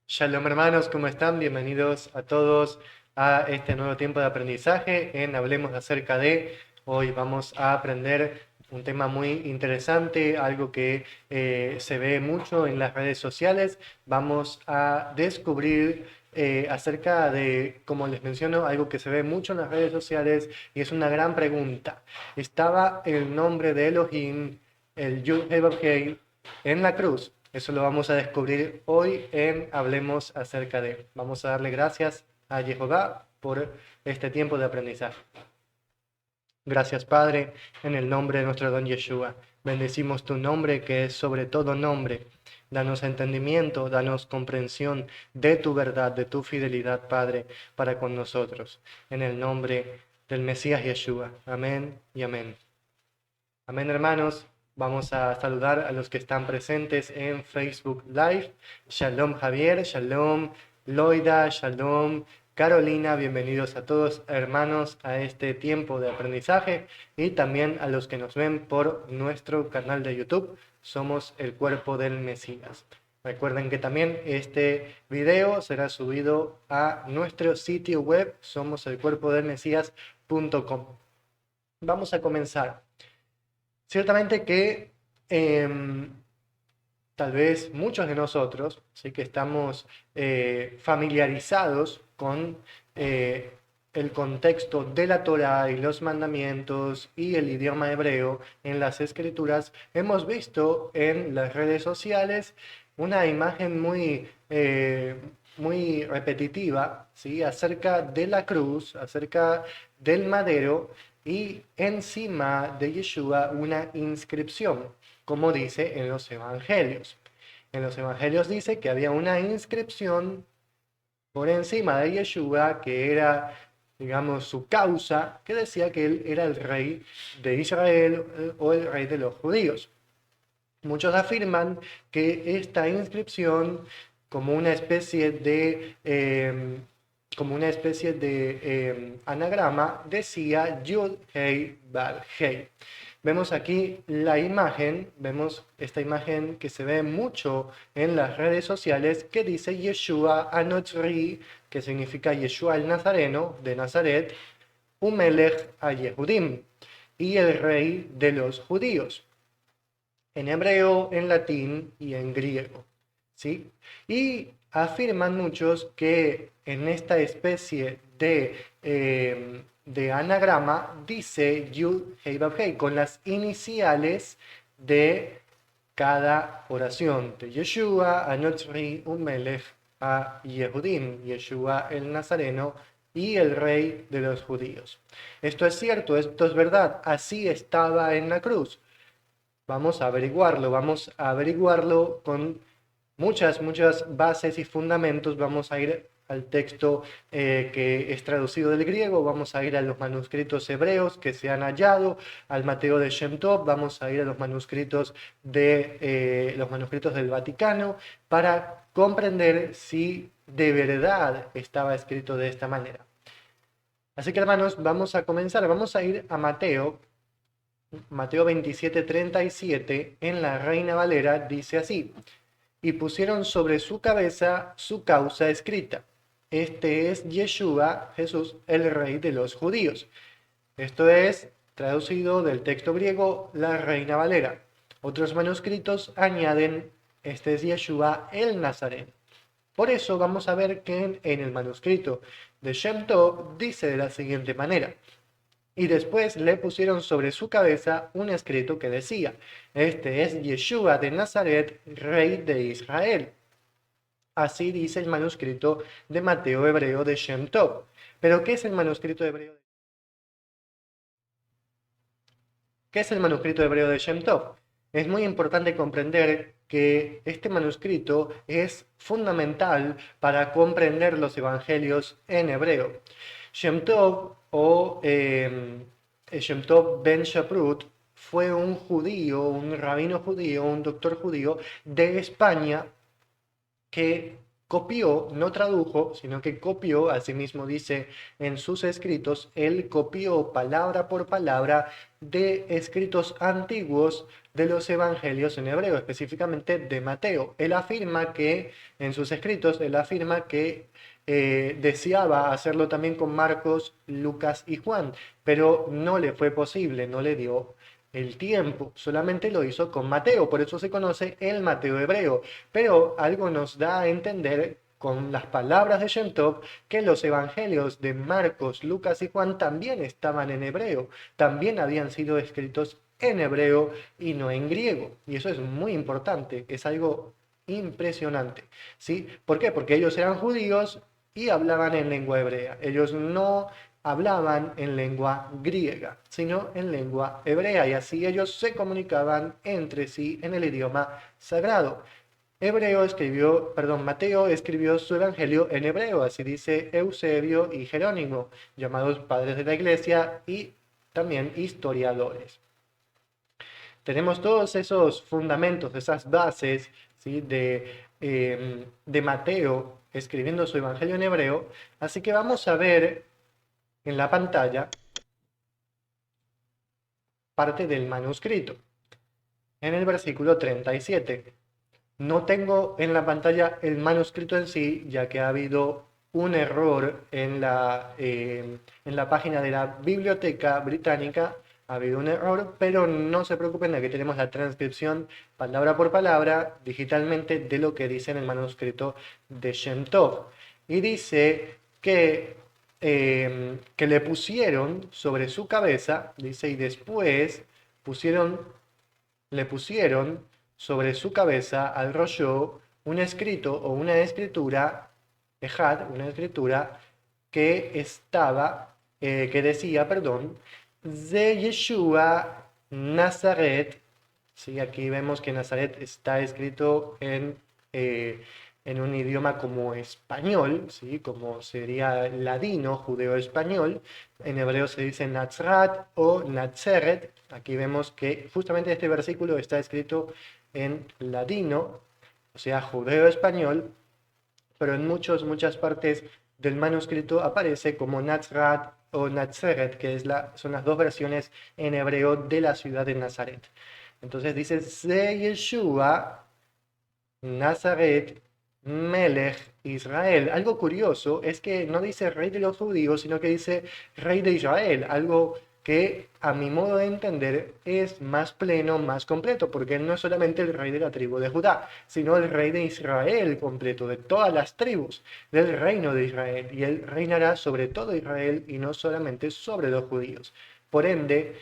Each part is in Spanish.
Shalom hermanos, ¿cómo están? Bienvenidos a todos a este nuevo tiempo de aprendizaje en Hablemos acerca de. Hoy vamos a aprender un tema muy interesante, algo que se ve mucho en las redes sociales. Vamos a descubrir acerca de, como les menciono, algo que se ve mucho en las redes sociales y es una gran pregunta. ¿Estaba el nombre de Elohim, el Yud Heh Vav Heh, en la cruz? Eso lo vamos a descubrir hoy en Hablemos acerca de. Vamos a darle gracias a Jehová por este tiempo de aprendizaje. Gracias, Padre, en el nombre de nuestro don Yeshua. Bendecimos tu nombre que es sobre todo nombre. Danos entendimiento, danos comprensión de tu verdad, de tu fidelidad, Padre, para con nosotros. En el nombre del Mesías Yeshua. Amén y amén. Amén, hermanos. Vamos a saludar a los que están presentes en Facebook Live. Shalom Javier, shalom Loida, shalom Carolina. Bienvenidos a todos, hermanos, a este tiempo de aprendizaje y también a los que nos ven por nuestro canal de YouTube. Somos el cuerpo del Mesías. Recuerden que también este video será subido a nuestro sitio web, somoselcuerpodelmesías.com. Vamos a comenzar. Ciertamente que tal vez muchos de nosotros, ¿sí?, que estamos familiarizados con el contexto de la Torá y los mandamientos y el idioma hebreo en las escrituras, hemos visto en las redes sociales una imagen muy repetitiva, ¿sí?, acerca de la cruz, acerca del madero y encima de Yeshua una inscripción, como dice en los evangelios. En los evangelios dice que había una inscripción por encima de Yeshua que era, digamos, su causa, que decía que él era el rey de Israel o el rey de los judíos. Muchos afirman que esta inscripción, como una especie de anagrama, decía Yud Hei Vav Hei. Vemos aquí la imagen, vemos esta imagen que se ve mucho en las redes sociales, que dice Yeshua Anotzri, que significa Yeshua el Nazareno, de Nazaret, Umelech a Yehudim, y el rey de los judíos, en hebreo, en latín y en griego, ¿sí? Y afirman muchos que en esta especie de anagrama dice Yud Hei Vav Hei con las iniciales de cada oración, de Yeshua, Anotzri, Umelech, a Yehudim, Yeshua el Nazareno y el rey de los judíos. Esto es cierto, esto es verdad, así estaba en la cruz. Vamos a averiguarlo con muchas bases y fundamentos. Vamos a ir al texto que es traducido del griego, vamos a ir a los manuscritos hebreos que se han hallado, al Mateo de Shem Tov, vamos a ir a los manuscritos del Vaticano para comprender si de verdad estaba escrito de esta manera. Así que, hermanos, vamos a comenzar, vamos a ir a Mateo 27:37, en la Reina Valera, dice así: y pusieron sobre su cabeza su causa escrita. Este es Yeshua, Jesús, el rey de los judíos. Esto es traducido del texto griego, la Reina Valera. Otros manuscritos añaden: este es Yeshua el Nazareno. Por eso vamos a ver que en el manuscrito de Shem Tov dice de la siguiente manera: y después le pusieron sobre su cabeza un escrito que decía: este es Yeshua de Nazaret, rey de Israel. Así dice el manuscrito de Mateo hebreo de Shem Tov. Pero ¿qué es el manuscrito hebreo? ¿Qué es el manuscrito hebreo de Shem Tov? Es muy importante comprender que este manuscrito es fundamental para comprender los evangelios en hebreo. Shem Tov o Shem Tov ben Shaprut fue un judío, un rabino judío, un doctor judío de España que copió, no tradujo, sino que copió, asimismo dice en sus escritos, él copió palabra por palabra de escritos antiguos de los evangelios en hebreo, específicamente de Mateo. Él afirma que, en sus escritos, él afirma que deseaba hacerlo también con Marcos, Lucas y Juan, pero no le fue posible, no le dio el tiempo, solamente lo hizo con Mateo, por eso se conoce el Mateo hebreo. Pero algo nos da a entender con las palabras de Shem Tov que los evangelios de Marcos, Lucas y Juan también estaban en hebreo, también habían sido escritos en hebreo y no en griego. Y eso es muy importante, es algo impresionante, ¿sí? ¿Por qué? Porque ellos eran judíos y hablaban en lengua hebrea. Ellos no hablaban en lengua griega, sino en lengua hebrea, y así ellos se comunicaban entre sí en el idioma sagrado. Mateo escribió su evangelio en hebreo, así dice Eusebio y Jerónimo, llamados padres de la iglesia y también historiadores. Tenemos todos esos fundamentos, esas bases, ¿sí? de Mateo escribiendo su evangelio en hebreo, así que vamos a ver en la pantalla parte del manuscrito, en el versículo 37. No tengo en la pantalla el manuscrito en sí, ya que ha habido un error en la página de la Biblioteca Británica. Ha habido un error, pero no se preocupen, aquí tenemos la transcripción palabra por palabra digitalmente de lo que dice en el manuscrito de Shem Tov. Y dice que le pusieron sobre su cabeza, dice, y después le pusieron sobre su cabeza al rollo un escrito o una escritura, ejad, una escritura que decía, perdón, de Yeshua Nazaret. Sí, aquí vemos que Nazaret está escrito en un idioma como español, ¿sí? Como sería ladino, judeo-español. En hebreo se dice Nazrat o Nazeret. Aquí vemos que justamente este versículo está escrito en ladino, o sea, judeo-español, pero en muchas partes del manuscrito aparece como Nazrat o Nazeret, que son las dos versiones en hebreo de la ciudad de Nazaret. Entonces dice, Ze Yeshua, Nazaret, Melech, Israel. Algo curioso es que no dice rey de los judíos, sino que dice rey de Israel, algo que a mi modo de entender es más pleno, más completo, porque él no es solamente el rey de la tribu de Judá, sino el rey de Israel completo, de todas las tribus del reino de Israel, y él reinará sobre todo Israel y no solamente sobre los judíos. Por ende,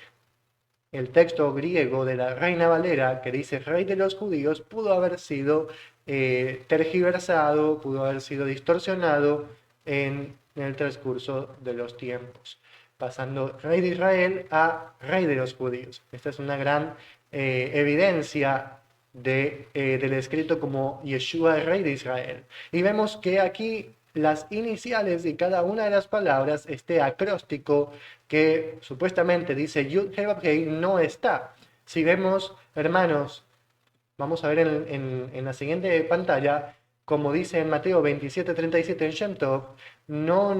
el texto griego de la Reina Valera que dice rey de los judíos pudo haber sido tergiversado, pudo haber sido distorsionado en el transcurso de los tiempos, pasando rey de Israel a rey de los judíos. Esta es una gran evidencia del escrito como Yeshua, rey de Israel. Y vemos que aquí las iniciales de cada una de las palabras, este acróstico que supuestamente dice Yud He Vav Hei, no está. Si vemos, hermanos, vamos a ver en la siguiente pantalla, como dice en Mateo 27:37 en Shem Tov, no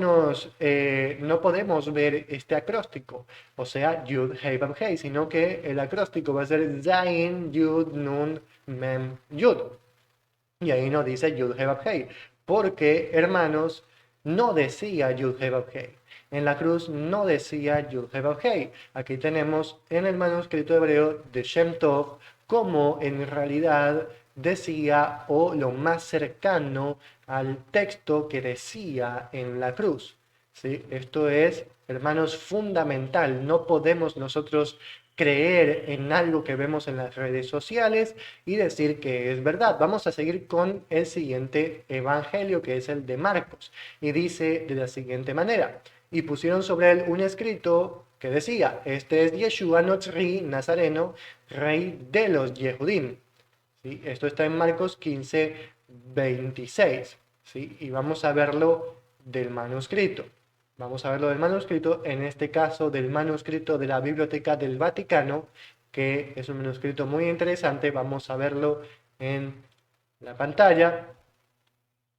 podemos ver este acróstico, o sea, Yud Hei Vav Hei, sino que el acróstico va a ser Zayin Yud Nun Mem Yud. Y ahí no dice Yud He Vav Hei, porque, hermanos, no decía Yud He Vav Hei. En la cruz no decía Yud He Vav Hei. Aquí tenemos en el manuscrito hebreo de Shem Tov como en realidad decía, o lo más cercano al texto que decía en la cruz. ¿Sí? Esto es, hermanos, fundamental. No podemos nosotros creer en algo que vemos en las redes sociales y decir que es verdad. Vamos a seguir con el siguiente evangelio, que es el de Marcos, y dice de la siguiente manera: y pusieron sobre él un escrito que decía, este es Yeshua Notzri, Nazareno, rey de los Yehudim. ¿Sí? Esto está en Marcos 15:26, ¿sí? Y vamos a verlo del manuscrito. Vamos a verlo del manuscrito, en este caso del manuscrito de la Biblioteca del Vaticano, que es un manuscrito muy interesante. Vamos a verlo en la pantalla.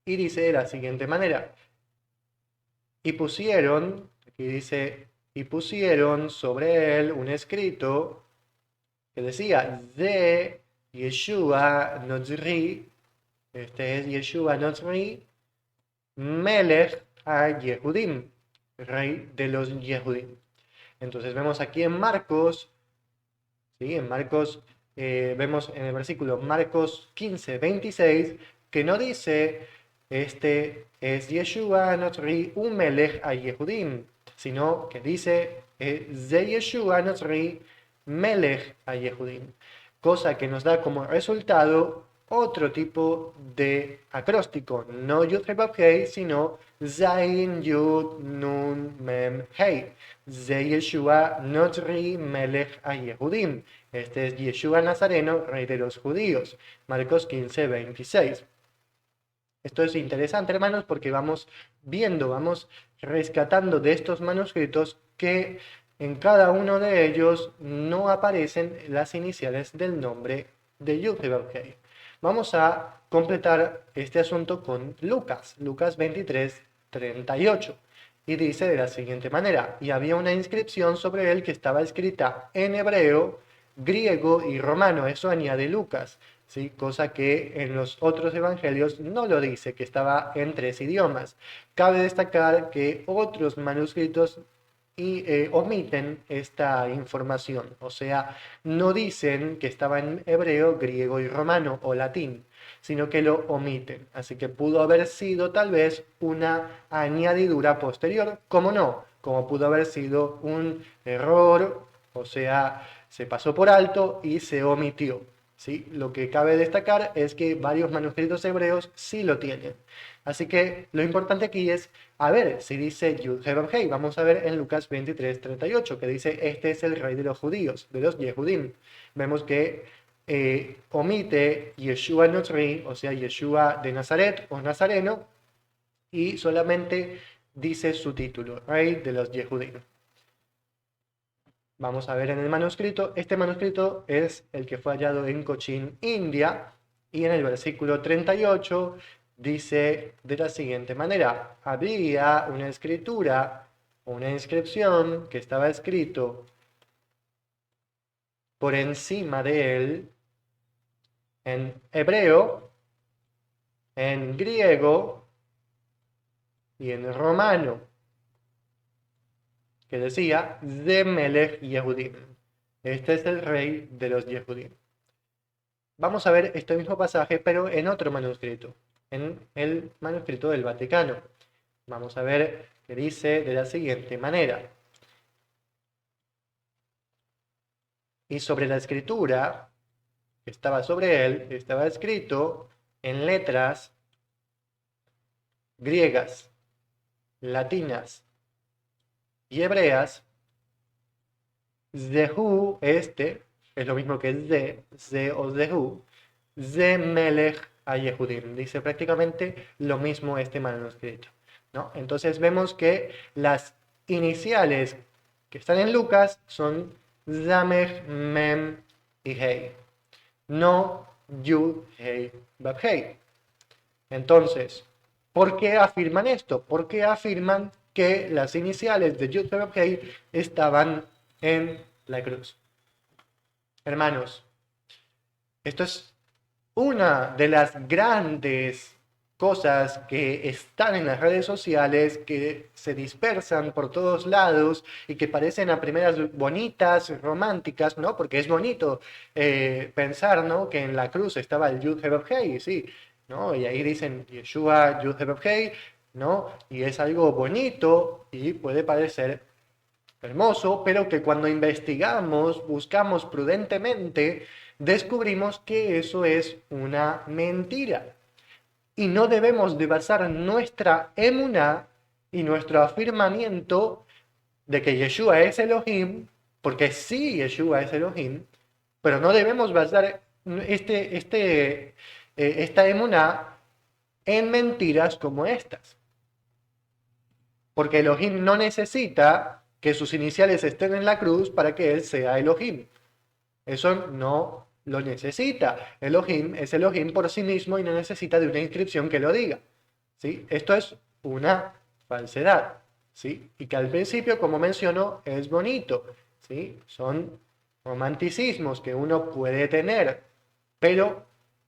y dice de la siguiente manera. Y pusieron, aquí dice, y pusieron sobre él un escrito que decía, de Yeshua Notzri, este es Yeshua Notzri, Melech a Yehudim, rey de los Yehudim. Entonces vemos aquí en Marcos, ¿sí? En Marcos, vemos en el versículo Marcos 15, 26, que no dice, este es Yeshua Notzri, un Melech a Yehudim, sino que dice, de Yeshua Notzri, Melech a Yehudim. Cosa que nos da como resultado otro tipo de acróstico, no Yud He Vav Hei, sino Zayin Yud Nun Mem Hei. Ze Yeshua Notzri Melech a Yehudim. Este es Yeshua Nazareno, rey de los judíos. Marcos 15, 26. Esto es interesante, hermanos, porque vamos viendo, vamos rescatando de estos manuscritos que en cada uno de ellos no aparecen las iniciales del nombre de Yud He Vav Hei. Vamos a completar este asunto con Lucas, Lucas 23, 38. Y dice de la siguiente manera, y había una inscripción sobre él que estaba escrita en hebreo, griego y romano. Eso añade Lucas, ¿sí? Cosa que en los otros evangelios no lo dice, que estaba en 3 idiomas. Cabe destacar que otros manuscritos omiten esta información, o sea, no dicen que estaba en hebreo, griego y romano o latín, sino que lo omiten. Así que pudo haber sido tal vez una añadidura posterior, como no, como pudo haber sido un error, o sea, se pasó por alto y se omitió. ¿Sí? Lo que cabe destacar es que varios manuscritos hebreos sí lo tienen. Así que lo importante aquí es, a ver, si dice Yud He Vav Hei, vamos a ver en Lucas 23, 38, que dice, este es el rey de los judíos, de los Yehudim. Vemos que omite Yeshua Notzri, o sea, Yeshua de Nazaret o Nazareno, y solamente dice su título, rey de los Yehudim. Vamos a ver en el manuscrito. Este manuscrito es el que fue hallado en Cochin, India, y en el versículo 38 dice de la siguiente manera: había una escritura, una inscripción que estaba escrito por encima de él en hebreo, en griego y en romano, que decía de Melech Yehudim. Este es el rey de los Yehudim. Vamos a ver este mismo pasaje, pero en otro manuscrito, en el manuscrito del Vaticano. Vamos a ver que dice de la siguiente manera. Y sobre la escritura que estaba sobre él, estaba escrito en letras griegas, latinas y hebreas, Zehu, este, es lo mismo que Ze o Zehu, Ze Melech a Yehudim. Dice prácticamente lo mismo este manuscrito, ¿no? Entonces vemos que las iniciales que están en Lucas son Zamech, Mem y Hei, no Yud, Hei, Vav, Hei. Entonces, ¿por qué afirman esto? ¿Por qué afirman que las iniciales de Yud, Hei, Vav, Hei estaban en la cruz? Hermanos, esto es una de las grandes cosas que están en las redes sociales, que se dispersan por todos lados y que parecen a primeras bonitas, románticas, ¿no? Porque es bonito pensar, ¿no? Que en la cruz estaba el Yud He Vav Hei, sí, ¿no? Y ahí dicen Yeshua, Yud He Vav Hei, ¿no? Y es algo bonito y puede parecer hermoso, pero que cuando investigamos, buscamos prudentemente, descubrimos que eso es una mentira. Y no debemos de basar nuestra emuná y nuestro afirmamiento de que Yeshua es Elohim, porque sí, Yeshua es Elohim, pero no debemos basar esta emuná en mentiras como estas. Porque Elohim no necesita que sus iniciales estén en la cruz para que él sea Elohim. Eso no lo necesita. Elohim es Elohim por sí mismo y no necesita de una inscripción que lo diga. ¿sí? Esto es una falsedad, ¿sí? Y que al principio, como mencionó, es bonito, ¿sí? Son romanticismos que uno puede tener, pero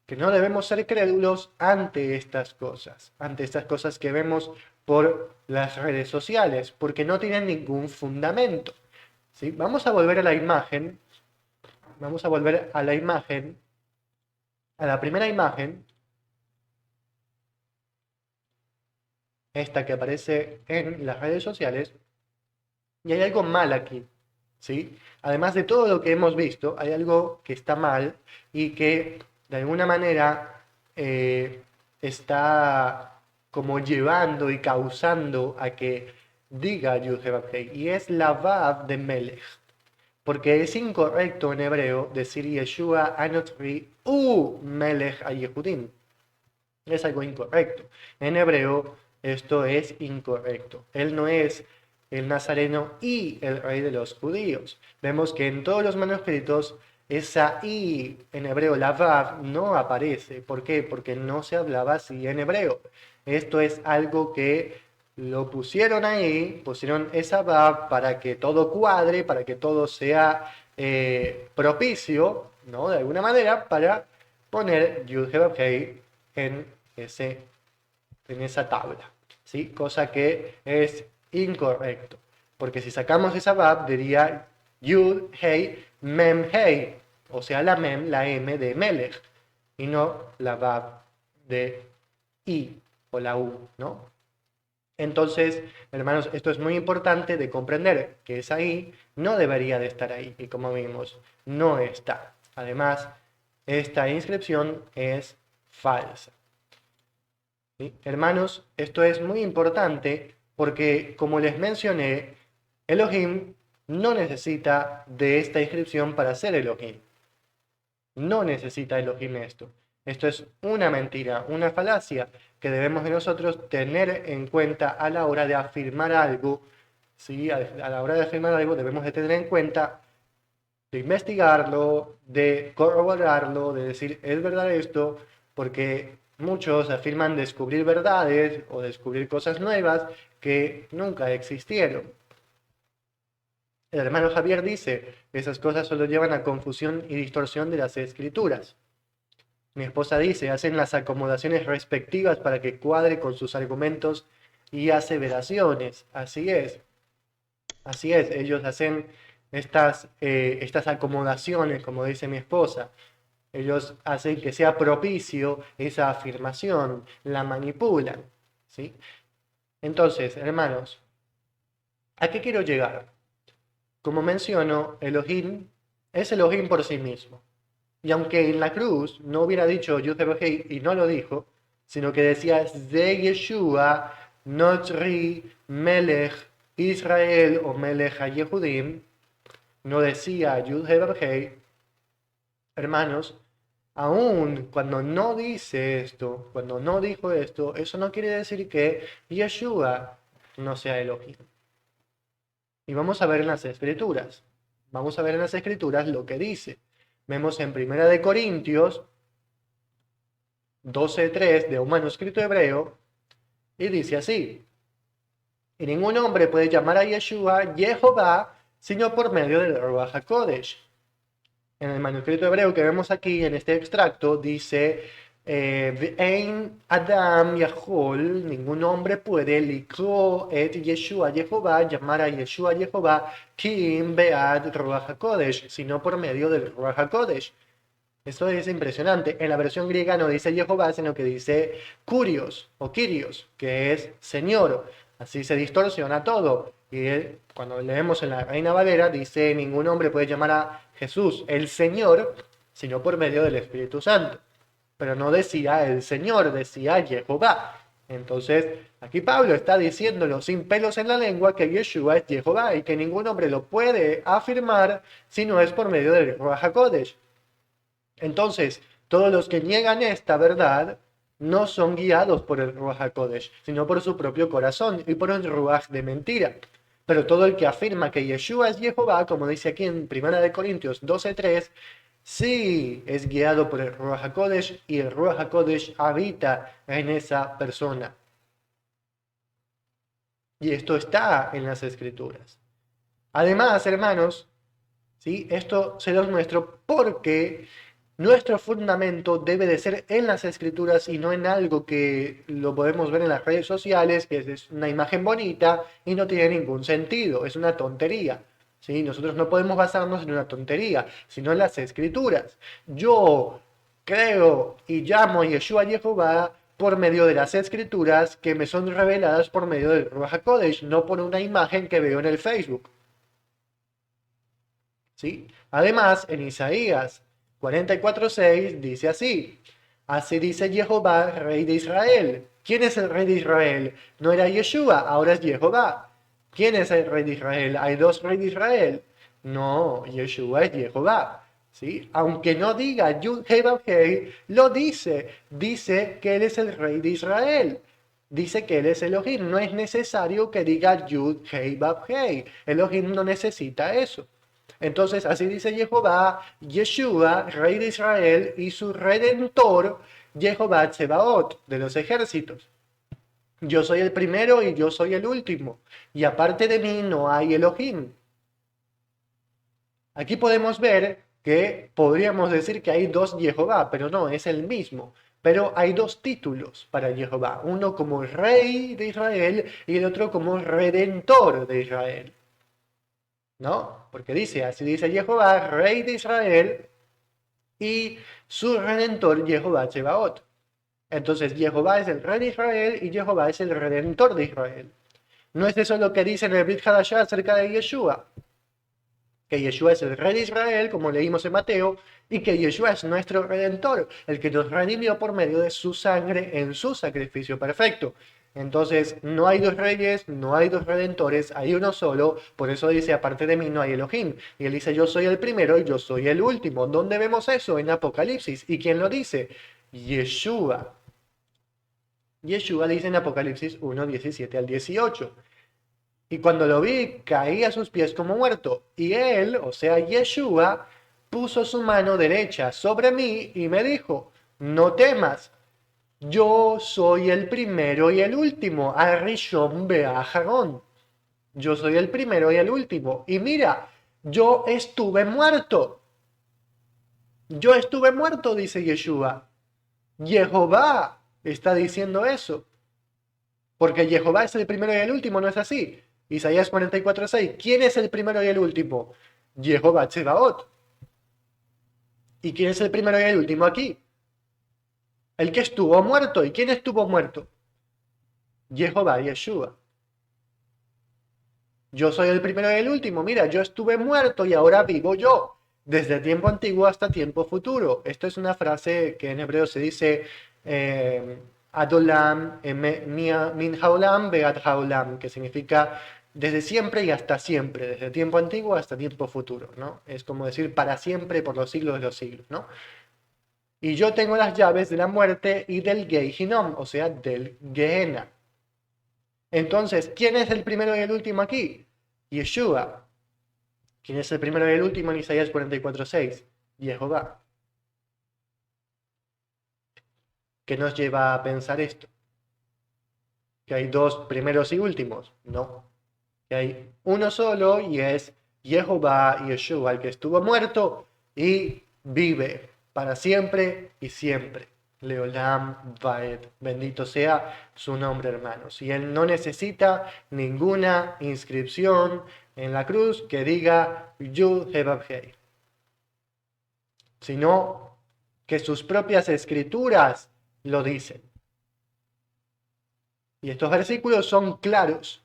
que no debemos ser crédulos ante estas cosas que vemos por las redes sociales, porque no tienen ningún fundamento, ¿sí? Vamos a volver a la imagen, a la primera imagen, esta que aparece en las redes sociales, y hay algo mal aquí, ¿sí? Además de todo lo que hemos visto, hay algo que está mal y que de alguna manera está como llevando y causando a que diga Yud-Heh-Vav-Hei, y es la Vav de Melech. Porque es incorrecto en hebreo decir Yeshua Anotri U Melech HaYehudim. Es algo incorrecto. En hebreo esto es incorrecto. Él no es el nazareno y el rey de los judíos. Vemos que en todos los manuscritos esa i en hebreo, la vav, no aparece. ¿Por qué? Porque no se hablaba así en hebreo. Esto es algo que lo pusieron ahí, pusieron esa vav para que todo cuadre, para que todo sea propicio, ¿no? De alguna manera, para poner Yud He Vav Hei en, ese, en esa tabla, ¿sí? Cosa que es incorrecto, porque si sacamos esa vav diría Yud, Hei, Mem, Hei, o sea, la Mem, la M de Melech, y no la vav de I o la U, ¿no? Entonces, hermanos, esto es muy importante de comprender, que esa I no debería de estar ahí, y como vimos, no está. Además, esta inscripción es falsa. ¿Sí? Hermanos, esto es muy importante porque, como les mencioné, Elohim no necesita de esta inscripción para ser Elohim. No necesita Elohim esto. Esto es una mentira, una falacia que debemos de nosotros tener en cuenta a la hora de afirmar algo. ¿Sí? A la hora de afirmar algo debemos de tener en cuenta de investigarlo, de corroborarlo, de decir, ¿es verdad esto? Porque muchos afirman descubrir verdades o descubrir cosas nuevas que nunca existieron. El hermano Javier dice, esas cosas solo llevan a confusión y distorsión de las escrituras. Mi esposa dice, hacen las acomodaciones respectivas para que cuadre con sus argumentos y aseveraciones. Así es, ellos hacen estas acomodaciones, como dice mi esposa. Ellos hacen que sea propicio esa afirmación, la manipulan, ¿sí? Entonces, hermanos, ¿a qué quiero llegar? Como menciono, Elohim es Elohim por sí mismo. Y aunque en la cruz no hubiera dicho Yud Heh y no lo dijo, sino que decía Ze Yeshua Notri Melech Israel o Melech HaYehudim, no decía Yud Heh, hermanos, aún cuando no dice esto, cuando no dijo esto, eso no quiere decir que Yeshua no sea Elohim. Y vamos a ver en las escrituras. Vamos a ver en las escrituras lo que dice. Vemos en Primera de Corintios 12:3 de un manuscrito hebreo y dice así: y ningún hombre puede llamar a Yeshua Jehová sino por medio del Ruach HaKodesh. En el manuscrito hebreo que vemos aquí, en este extracto, dice Ve'ein Adam Yahol, ningún hombre puede likro et Yeshua Jehová, llamar a Yeshua Jehová, Kim Bead Ruach HaKodesh, sino por medio del Ruach HaKodesh. Esto es impresionante. En la versión griega no dice Jehová, sino que dice Kurios o Kyrios, que es Señor. Así se distorsiona todo. Y cuando leemos en la Reina Valera, dice: ningún hombre puede llamar a Jesús el Señor, sino por medio del Espíritu Santo. Pero no decía el Señor, decía Jehová. Entonces, aquí Pablo está diciéndolo sin pelos en la lengua que Yeshua es Jehová y que ningún hombre lo puede afirmar si no es por medio del Ruach HaKodesh. Entonces, todos los que niegan esta verdad no son guiados por el Ruach HaKodesh, sino por su propio corazón y por un Ruach de mentira. Pero todo el que afirma que Yeshua es Jehová, como dice aquí en 1 Corintios 12:3, sí es guiado por el Ruach HaKodesh y el Ruach HaKodesh habita en esa persona. Y esto está en las Escrituras. Además, hermanos, ¿sí? Esto se los muestro porque nuestro fundamento debe de ser en las Escrituras y no en algo que lo podemos ver en las redes sociales, que es una imagen bonita y no tiene ningún sentido, es una tontería. ¿Sí? Nosotros no podemos basarnos en una tontería, sino en las Escrituras. Yo creo y llamo a Yeshua Jehová por medio de las Escrituras que me son reveladas por medio del Ruach HaKodesh, no por una imagen que veo en el Facebook. ¿Sí? Además, en Isaías 44:6 dice así: así dice Jehová, rey de Israel. ¿Quién es el rey de Israel? No era Yeshua, ahora es Jehová. ¿Quién es el rey de Israel? ¿Hay dos reyes de Israel? No, Yeshua es Jehová. ¿Sí? Aunque no diga Yud Hei Vav Hei, lo dice. Dice que él es el rey de Israel. Dice que él es Elohim. No es necesario que diga Yud Hei Vav Hei. Elohim no necesita eso. Entonces, así dice Jehová, Yeshua, rey de Israel, y su redentor, Jehová Tsebaot, de los ejércitos. Yo soy el primero y yo soy el último, y aparte de mí no hay Elohim. Aquí podemos ver que podríamos decir que hay dos Jehová, pero no, es el mismo. Pero hay dos títulos para Jehová, uno como rey de Israel y el otro como redentor de Israel. ¿No? Porque dice, así dice Jehová, rey de Israel, y su redentor Jehová Tsebaot. Entonces Jehová es el rey de Israel y Jehová es el redentor de Israel. No es eso lo que dice en el Brit Hadashah acerca de Yeshua, que Yeshua es el rey de Israel, como leímos en Mateo, y que Yeshua es nuestro redentor, el que nos redimió por medio de su sangre en su sacrificio perfecto. Entonces, no hay dos reyes, no hay dos redentores, hay uno solo. Por eso dice, aparte de mí no hay Elohim. Y él dice, yo soy el primero y yo soy el último. ¿Dónde vemos eso? En Apocalipsis. ¿Y quién lo dice? Yeshua. Yeshua dice en Apocalipsis 1, 17 al 18. Y cuando lo vi, caí a sus pies como muerto. Y él, o sea, Yeshua, puso su mano derecha sobre mí y me dijo, no temas, yo soy el primero y el último, Arishon Beajarón. Yo soy el primero y el último. Y mira, yo estuve muerto. Yo estuve muerto, dice Yeshua. Jehová está diciendo eso. Porque Jehová es el primero y el último, ¿no es así? Isaías 44:6. ¿Quién es el primero y el último? Jehová Tsebaot. ¿Y quién es el primero y el último aquí? El que estuvo muerto. ¿Y quién estuvo muerto? Jehová Yeshua. Yo soy el primero y el último. Mira, yo estuve muerto y ahora vivo yo. Desde tiempo antiguo hasta tiempo futuro. Esto es una frase que en hebreo se dice Adolam, Min Haolam, Beat Haolam, que significa desde siempre y hasta siempre, desde tiempo antiguo hasta tiempo futuro, ¿no? Es como decir para siempre, por los siglos de los siglos, ¿no? Y yo tengo las llaves de la muerte y del Gehinom, o sea, del Gehenna. Entonces, ¿quién es el primero y el último aquí? Yeshua. ¿Quién es el primero y el último en Isaías 44:6? Jehová. ¿Qué nos lleva a pensar esto? ¿Que hay dos primeros y últimos? No. Que hay uno solo y es Jehová y Yeshua, el que estuvo muerto y vive para siempre y siempre. Leolam Vaed. Bendito sea su nombre, hermanos. Y él no necesita ninguna inscripción en la cruz que diga Yud He Vav Hei, sino que sus propias escrituras lo dicen. Y estos versículos son claros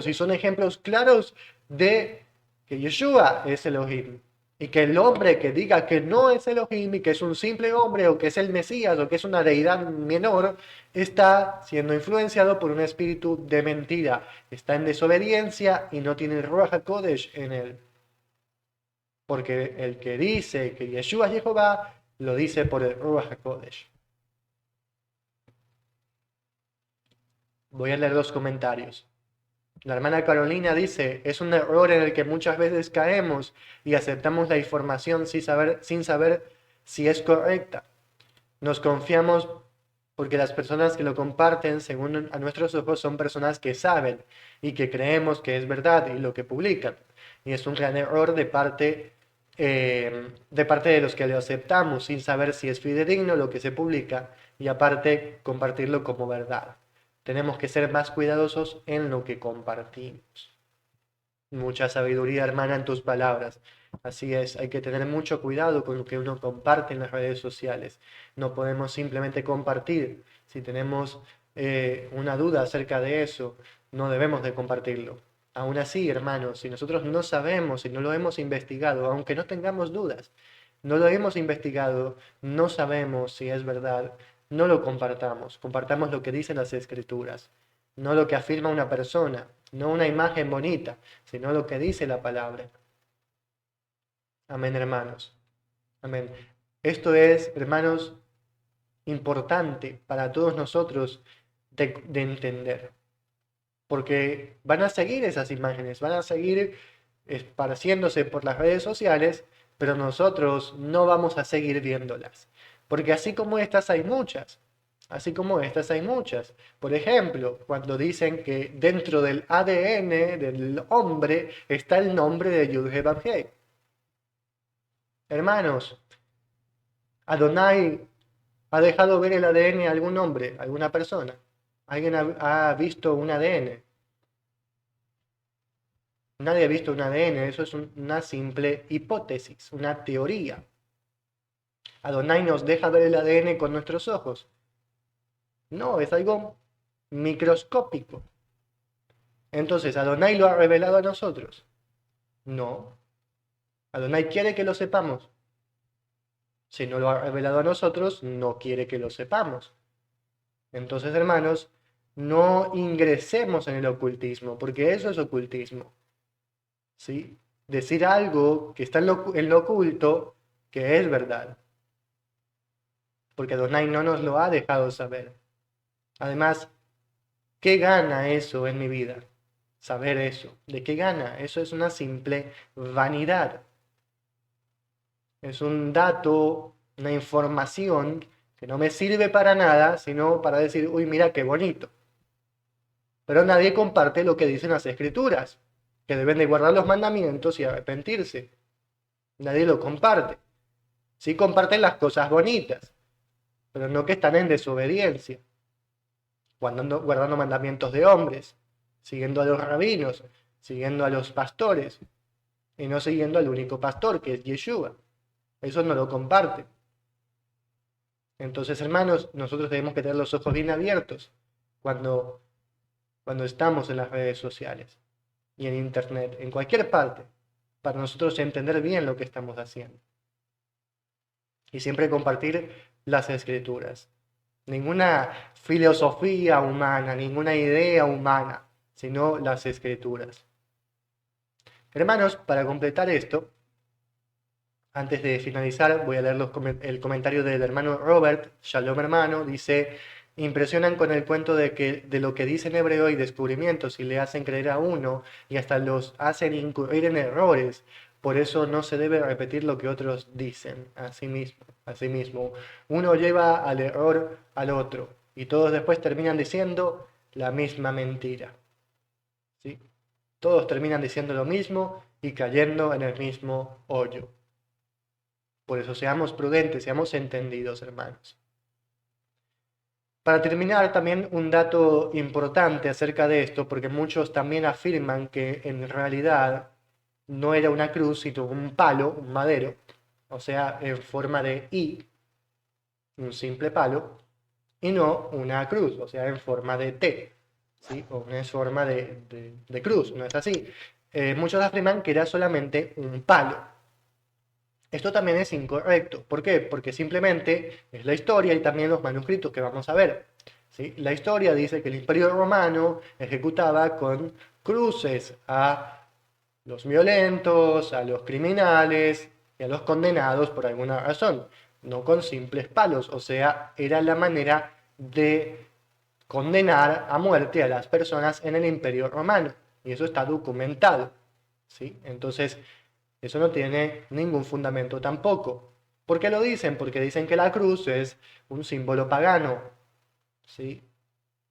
y son ejemplos claros de que Yeshua es Elohim. Y que el hombre que diga que no es Elohim y que es un simple hombre o que es el Mesías o que es una deidad menor, está siendo influenciado por un espíritu de mentira. Está en desobediencia y no tiene el Ruach HaKodesh en él. Porque el que dice que Yeshua es Jehová, lo dice por el Ruach HaKodesh. Voy a leer los comentarios. La hermana Carolina dice, es un error en el que muchas veces caemos y aceptamos la información sin saber si es correcta. Nos confiamos porque las personas que lo comparten, según a nuestros ojos, son personas que saben y que creemos que es verdad y lo que publican. Y es un gran error de parte de los que lo aceptamos sin saber si es fidedigno lo que se publica y aparte compartirlo como verdad. Tenemos que ser más cuidadosos en lo que compartimos. Mucha sabiduría, hermana, en tus palabras. Así es, hay que tener mucho cuidado con lo que uno comparte en las redes sociales. No podemos simplemente compartir. Si tenemos una duda acerca de eso, no debemos de compartirlo. Aún así, hermanos, si nosotros no sabemos, si no lo hemos investigado, aunque no tengamos dudas, no lo hemos investigado, no sabemos si es verdad, no lo compartamos. Compartamos lo que dicen las Escrituras, no lo que afirma una persona, no una imagen bonita, sino lo que dice la palabra. Amén, hermanos. Amén. Esto es, hermanos, importante para todos nosotros de entender, porque van a seguir esas imágenes, van a seguir esparciéndose por las redes sociales, pero nosotros no vamos a seguir viéndolas, porque así como estas hay muchas. Así como estas hay muchas. Por ejemplo, cuando dicen que dentro del ADN del hombre está el nombre de Yud-Heh-Vav-Heh. Hermanos, Adonai ha dejado ver el ADN a algún hombre, a alguna persona. ¿Alguien ha visto un ADN? Nadie ha visto un ADN, eso es una simple hipótesis, una teoría. Adonai nos deja ver el ADN con nuestros ojos. No, es algo microscópico. Entonces, ¿Adonai lo ha revelado a nosotros? No. Adonai quiere que lo sepamos. Si no lo ha revelado a nosotros, no quiere que lo sepamos. Entonces, hermanos, no ingresemos en el ocultismo, porque eso es ocultismo. ¿Sí? Decir algo que está en lo oculto, que es verdad. Porque Adonai no nos lo ha dejado saber. Además, ¿qué gana eso en mi vida? Saber eso. ¿De qué gana? Eso es una simple vanidad. Es un dato, una información que no me sirve para nada, sino para decir, uy, mira qué bonito. Pero nadie comparte lo que dicen las Escrituras, que deben de guardar los mandamientos y arrepentirse. Nadie lo comparte. Sí comparten las cosas bonitas, pero no que están en desobediencia, guardando mandamientos de hombres, siguiendo a los rabinos, siguiendo a los pastores, y no siguiendo al único pastor, que es Yeshua. Eso no lo comparten. Entonces, hermanos, nosotros tenemos que tener los ojos bien abiertos cuando, cuando estamos en las redes sociales y en internet, en cualquier parte, para nosotros entender bien lo que estamos haciendo. Y siempre compartir las Escrituras. Ninguna filosofía humana, ninguna idea humana, sino las Escrituras. Hermanos, para completar esto, antes de finalizar, voy a leer el comentario del hermano Robert. Shalom, hermano. Dice: impresionan con el cuento de lo que dice en hebreo y descubrimientos y le hacen creer a uno y hasta los hacen incurrir en errores. Por eso no se debe repetir lo que otros dicen. Asimismo, uno lleva al error al otro y todos después terminan diciendo la misma mentira. ¿Sí? Todos terminan diciendo lo mismo y cayendo en el mismo hoyo. Por eso seamos prudentes, seamos entendidos, hermanos. Para terminar, también un dato importante acerca de esto, porque muchos también afirman que en realidad no era una cruz, sino un palo, un madero, o sea, en forma de I, un simple palo, y no una cruz, o sea, en forma de T, ¿sí? O en forma de cruz, no es así. Muchos afirman que era solamente un palo. Esto también es incorrecto. ¿Por qué? Porque simplemente es la historia y también los manuscritos que vamos a ver. ¿Sí? La historia dice que el Imperio Romano ejecutaba con cruces a los violentos, a los criminales y a los condenados por alguna razón, no con simples palos. O sea, era la manera de condenar a muerte a las personas en el Imperio Romano. Y eso está documentado. ¿Sí? Entonces, eso no tiene ningún fundamento tampoco. ¿Por qué lo dicen? Porque dicen que la cruz es un símbolo pagano. ¿sí?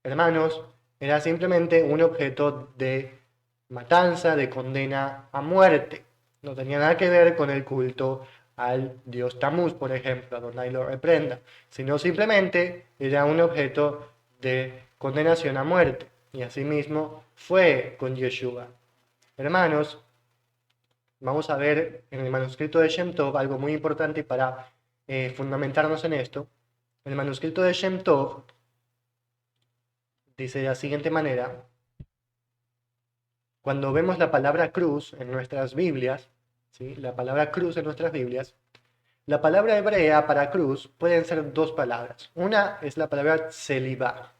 Hermanos, era simplemente un objeto de matanza, de condena a muerte. No tenía nada que ver con el culto al dios Tamuz, por ejemplo, a Adonai lo reprenda, sino simplemente era un objeto de condenación a muerte. Y asimismo fue con Yeshua. Hermanos, vamos a ver en el manuscrito de Shem Tov algo muy importante para fundamentarnos en esto. El manuscrito de Shem Tov dice de la siguiente manera: cuando vemos la palabra cruz en nuestras Biblias, ¿sí? La palabra cruz en nuestras Biblias, la palabra hebrea para cruz pueden ser dos palabras. Una es la palabra celiba,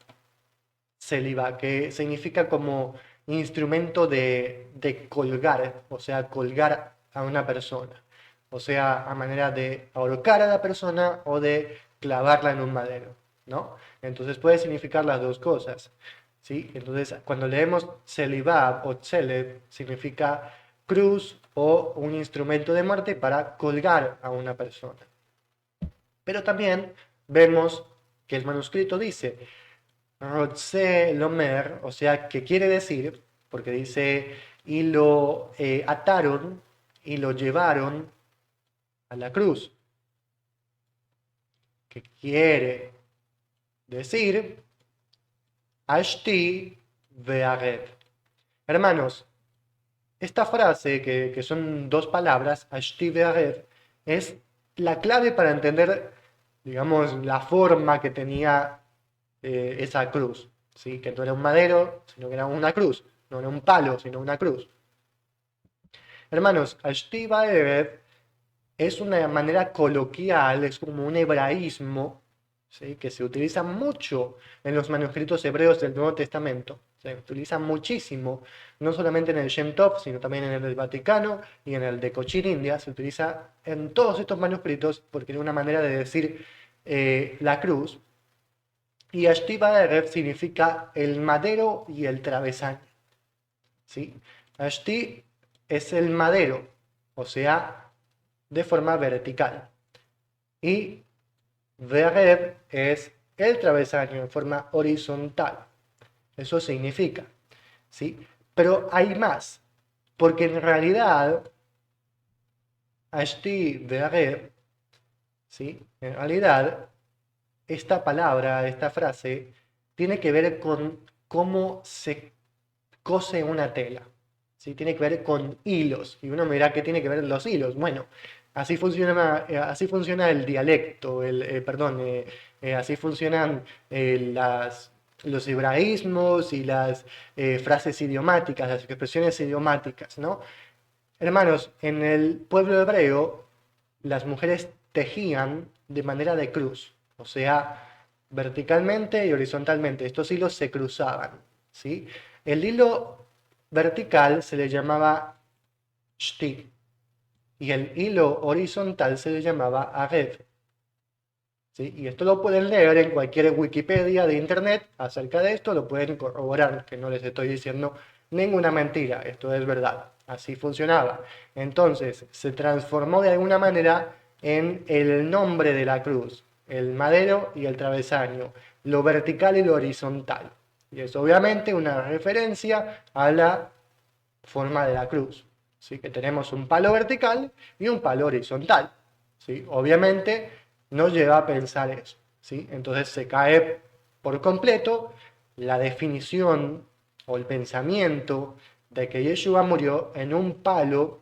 que significa como instrumento de colgar, o sea, colgar a una persona. O sea, a manera de ahorcar a la persona o de clavarla en un madero, ¿no? Entonces puede significar las dos cosas, ¿sí? Entonces, cuando leemos celibab o celeb, significa cruz o un instrumento de muerte para colgar a una persona. Pero también vemos que el manuscrito dice Rotse Lomer, o sea, que quiere decir, porque dice, y lo ataron y lo llevaron a la cruz, que quiere decir, Ashti Ve'arev. Hermanos, esta frase, que son dos palabras, Ashti Ve'arev, es la clave para entender, digamos, la forma que tenía esa cruz, ¿sí? Que no era un madero, sino que era una cruz, no era un palo, sino una cruz. Hermanos, Ashti Ve'arev es una manera coloquial, es como un hebraísmo, ¿sí? Que se utiliza mucho en los manuscritos hebreos del Nuevo Testamento. Se utiliza muchísimo, no solamente en el Shem Tov, sino también en el del Vaticano y en el de Cochin India. Se utiliza en todos estos manuscritos porque es una manera de decir la cruz. Y Ashti Ba'erev significa el madero y el travesaño, ¿sí? Ashti es el madero, o sea, de forma vertical. Y Ve'arev es el travesaño en forma horizontal. Eso significa, ¿sí? Pero hay más, porque en realidad Ashti Ve'arev, ¿sí? En realidad esta palabra, esta frase, tiene que ver con cómo se cose una tela, ¿sí? Tiene que ver con hilos. Y uno me dirá, ¿qué tiene que ver los hilos? Bueno, así funciona el dialecto, así funcionan los hebraísmos y las frases idiomáticas, las expresiones idiomáticas, ¿no? Hermanos, en el pueblo hebreo, las mujeres tejían de manera de cruz, o sea, verticalmente y horizontalmente. Estos hilos se cruzaban, ¿sí? El hilo vertical se le llamaba shti y el hilo horizontal se le llamaba arev, ¿sí? Y esto lo pueden leer en cualquier Wikipedia de internet acerca de esto, lo pueden corroborar, que no les estoy diciendo ninguna mentira, esto es verdad, así funcionaba. Entonces se transformó de alguna manera en el nombre de la cruz, el madero y el travesaño, lo vertical y lo horizontal. Y es obviamente una referencia a la forma de la cruz, ¿sí? Que tenemos un palo vertical y un palo horizontal, ¿sí? Obviamente nos lleva a pensar eso, ¿sí? Entonces se cae por completo la definición o el pensamiento de que Yeshua murió en un palo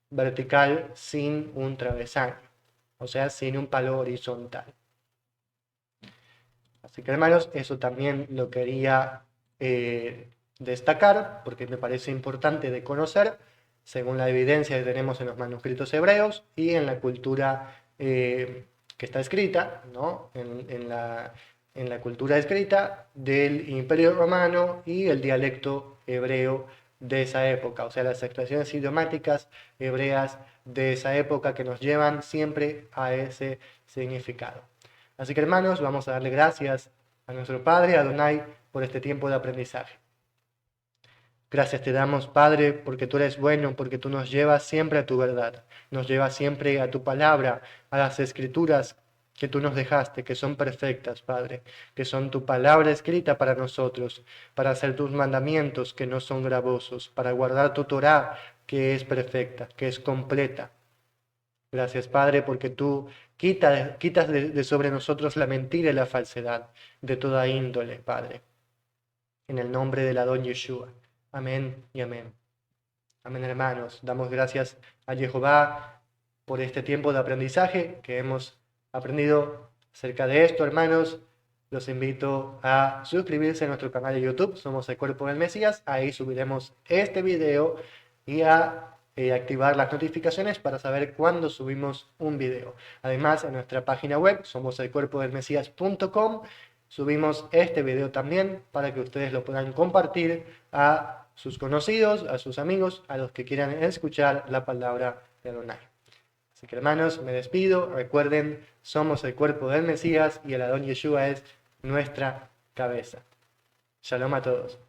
vertical sin un travesaño, o sea, sin un palo horizontal. Así que hermanos, eso también lo quería destacar porque me parece importante de conocer según la evidencia que tenemos en los manuscritos hebreos y en la cultura que está escrita, ¿no? En la cultura escrita del Imperio Romano y el dialecto hebreo de esa época, o sea, las expresiones idiomáticas hebreas de esa época que nos llevan siempre a ese significado. Así que hermanos, vamos a darle gracias a nuestro Padre, Adonai, por este tiempo de aprendizaje. Gracias te damos, Padre, porque tú eres bueno, porque tú nos llevas siempre a tu verdad, nos llevas siempre a tu palabra, a las escrituras que tú nos dejaste, que son perfectas, Padre, que son tu palabra escrita para nosotros, para hacer tus mandamientos que no son gravosos, para guardar tu Torá que es perfecta, que es completa. Gracias, Padre, porque tú quitas de sobre nosotros la mentira y la falsedad de toda índole, Padre. En el nombre del Adón Yeshua. Amén y amén. Amén, hermanos. Damos gracias a Jehová por este tiempo de aprendizaje que hemos aprendido acerca de esto, hermanos. Los invito a suscribirse a nuestro canal de YouTube. Somos el Cuerpo del Mesías. Ahí subiremos este video y a activar las notificaciones para saber cuándo subimos un video. Además, en nuestra página web, somoselcuerpodelmesías.com, subimos este video también para que ustedes lo puedan compartir a sus conocidos, a sus amigos, a los que quieran escuchar la palabra de Adonai. Así que, hermanos, me despido. Recuerden, somos el cuerpo del Mesías y el Adón Yeshua es nuestra cabeza. Shalom a todos.